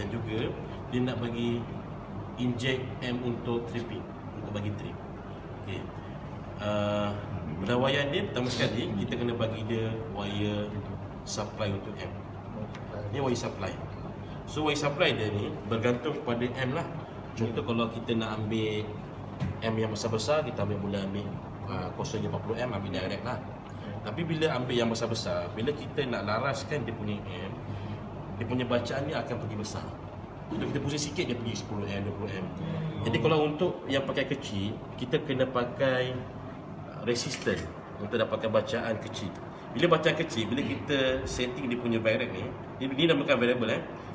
dan juga dia nak bagi inject M untuk tripping, untuk bagi trip. Okey. Penawaian dia pertama sekali kita kena bagi dia wire supply untuk M. Ni wire supply. So wire supply dia ni bergantung kepada M lah. Contoh kalau kita nak ambil M yang besar-besar, kita ambil 0.40 M, ambil direct lah. Tapi bila ambil yang besar-besar, bila kita nak laraskan dia punya M, dia punya bacaan ni akan pergi besar. Kalau kita pusing sikit dia pergi 10 M, 20 M. Jadi kalau untuk yang pakai kecil, kita kena pakai resistor untuk dapatkan bacaan kecil. Bila bacaan kecil, bila kita setting dia punya direct ni, ini namakan variable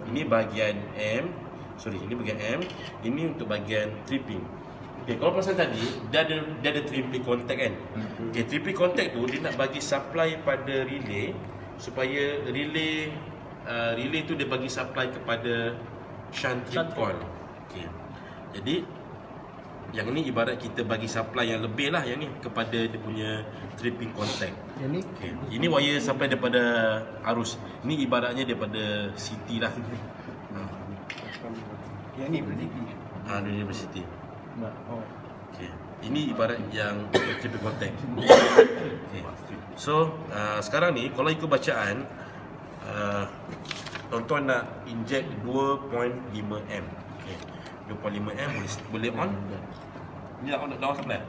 Ini bahagian M, ini bahagian M, ini untuk bahagian tripping. Okay, kalau perasan tadi, dia ada tripping contact kan. Okay, tripping contact tu dia nak bagi supply pada relay supaya relay tu dia bagi supply kepada shunt trip coil. Okay. Jadi yang ni ibarat kita bagi supply yang lebih lah yang ni kepada dia punya tripping contact. Yang ni? Okay. Ini wire supply daripada arus. Ini ibaratnya daripada CT lah. Yang ni berarti? Dia daripada CT. Oh. Okay. Ini ibarat yang tripping contact. Okay. So sekarang ni kalau ikut bacaan tuan-tuan nak inject 2.5 M. Okay. 2.5 M boleh on. Ni dah on supply.